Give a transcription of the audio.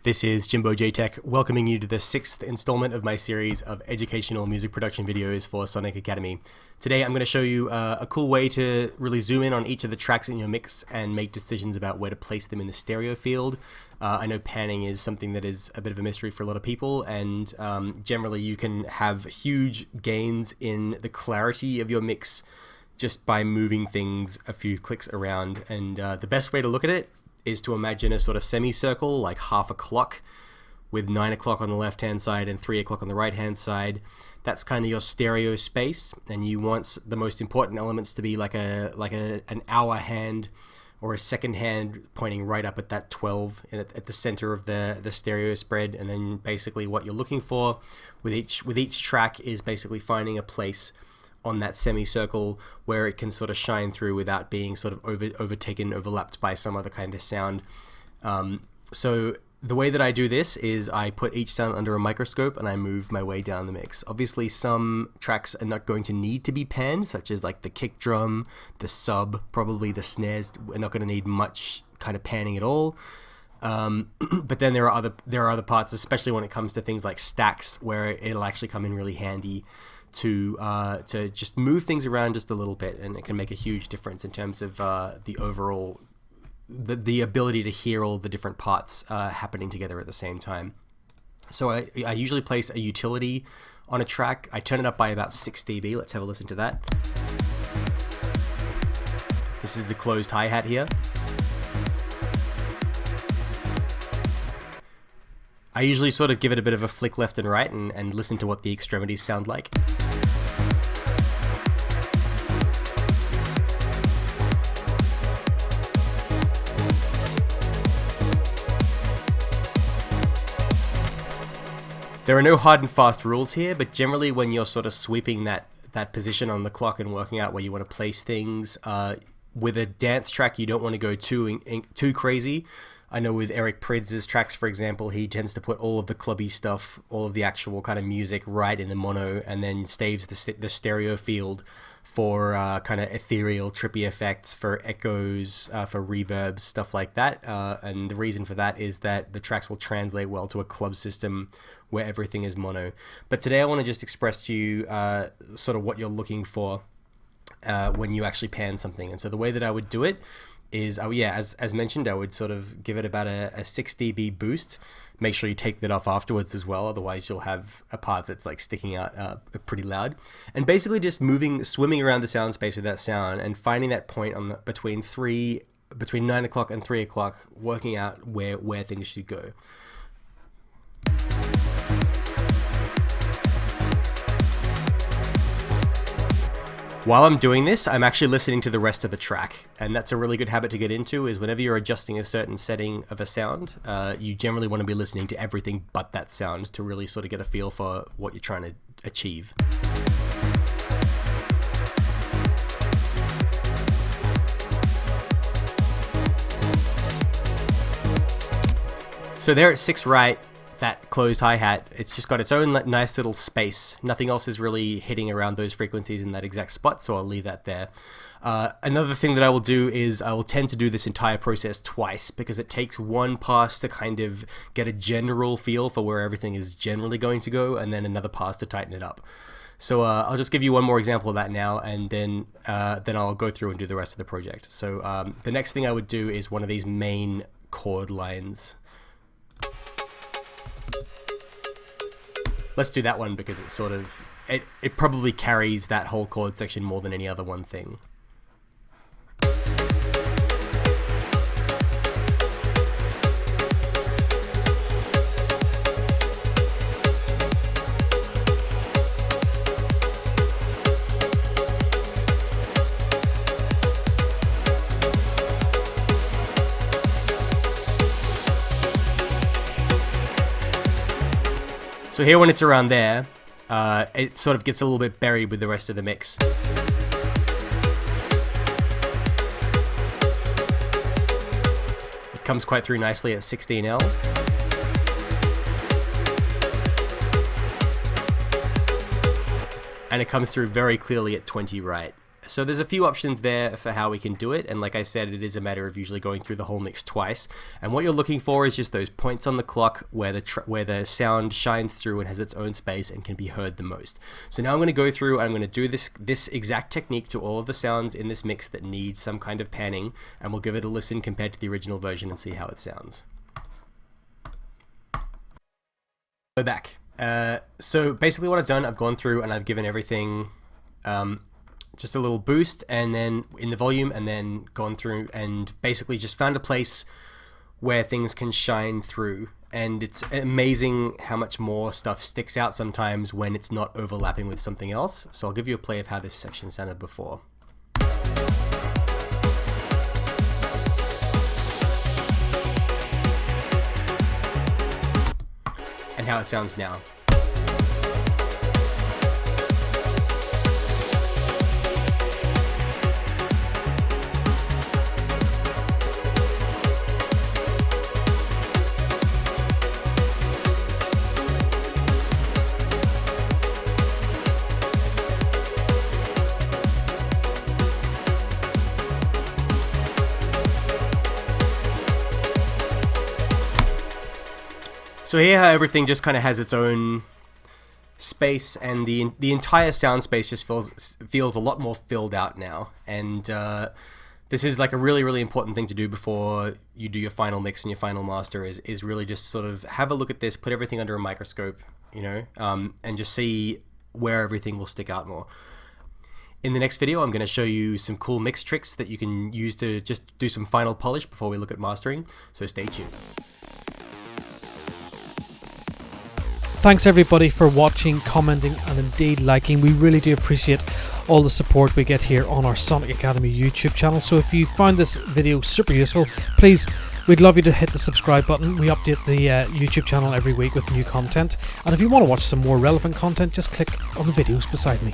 This is Jimbo Jaytech, welcoming you to the 6th installment of my series of educational music production videos for Sonic Academy. Today I'm going to show you a cool way to really zoom in on each of the tracks in your mix and make decisions about where to place them in the stereo field. I know panning is something that is a bit of a mystery for a lot of people, and generally you can have huge gains in the clarity of your mix just by moving things a few clicks around. And the best way to look at it is to imagine a sort of semicircle, like half a clock, with 9 o'clock on the left hand side and 3 o'clock on the right hand side. That's kind of your stereo space, and you want the most important elements to be like an hour hand or a second hand pointing right up at that 12 at the center of the stereo spread. And then basically what you're looking for with each track is basically finding a place on that semicircle where it can sort of shine through without being sort of overlapped by some other kind of sound. So the way that I do this is I put each sound under a microscope and I move my way down the mix. Obviously some tracks are not going to need to be panned, such as like the kick drum, the sub, probably the snares. We're not going to need much kind of panning at all. But then there are other parts, especially when it comes to things like stacks, where it'll actually come in really handy to just move things around just a little bit, and it can make a huge difference in terms of the overall the ability to hear all the different parts happening together at the same time. So I usually place a utility on a track. I turn it up by about 6 dB. Let's have a listen to that. This is the closed hi-hat here. I usually sort of give it a bit of a flick left and right and listen to what the extremities sound like. There are no hard and fast rules here, but generally when you're sort of sweeping that position on the clock and working out where you want to place things, with a dance track you don't want to go too crazy. I know with Eric Pridz's tracks, for example, he tends to put all of the clubby stuff, all of the actual kind of music right in the mono, and then staves the stereo field for kind of ethereal, trippy effects, for echoes, for reverb, stuff like that. And the reason for that is that the tracks will translate well to a club system where everything is mono. But today I want to just express to you sort of what you're looking for when you actually pan something. And so the way that I would do it is, as mentioned, I would sort of give it about a 6 dB boost. Make sure you take that off afterwards as well, otherwise you'll have a part that's like sticking out pretty loud. And basically just swimming around the sound space with that sound and finding that point on between 9 o'clock and 3 o'clock, working out where things should go. While I'm doing this, I'm actually listening to the rest of the track, and that's a really good habit to get into. Is whenever you're adjusting a certain setting of a sound, you generally want to be listening to everything but that sound to really sort of get a feel for what you're trying to achieve. So there at 6 right, that closed hi-hat, it's just got its own nice little space. Nothing else is really hitting around those frequencies in that exact spot, so I'll leave that there. Another thing that I will do is I will tend to do this entire process twice, because it takes one pass to kind of get a general feel for where everything is generally going to go, and then another pass to tighten it up. So I'll just give you one more example of that now, and then I'll go through and do the rest of the project. So the next thing I would do is one of these main chord lines. Let's do that one because it's sort of, it probably carries that whole chord section more than any other one thing. So here when it's around there, it sort of gets a little bit buried with the rest of the mix. It comes quite through nicely at 16L. And it comes through very clearly at 20 right. So there's a few options there for how we can do it, and like I said, it is a matter of usually going through the whole mix twice. And what you're looking for is just those points on the clock where the sound shines through and has its own space and can be heard the most. So now I'm going to go through and I'm going to do this exact technique to all of the sounds in this mix that need some kind of panning, and we'll give it a listen compared to the original version and see how it sounds. Go back. So basically what I've done, I've gone through and I've given everything just a little boost, and then in the volume, and then gone through and basically just found a place where things can shine through. And it's amazing how much more stuff sticks out sometimes when it's not overlapping with something else. So I'll give you a play of how this section sounded before. And how it sounds now. So here how everything just kind of has its own space, and the entire sound space just feels a lot more filled out now. And this is like a really important thing to do before you do your final mix and your final master is really just sort of have a look at this, put everything under a microscope, you know, and just see where everything will stick out more. In the next video, I'm going to show you some cool mix tricks that you can use to just do some final polish before we look at mastering, so stay tuned. Thanks everybody for watching, commenting, and indeed liking. We really do appreciate all the support we get here on our Sonic Academy YouTube channel. So if you found this video super useful, please, we'd love you to hit the subscribe button. We update the YouTube channel every week with new content. And if you want to watch some more relevant content, just click on the videos beside me.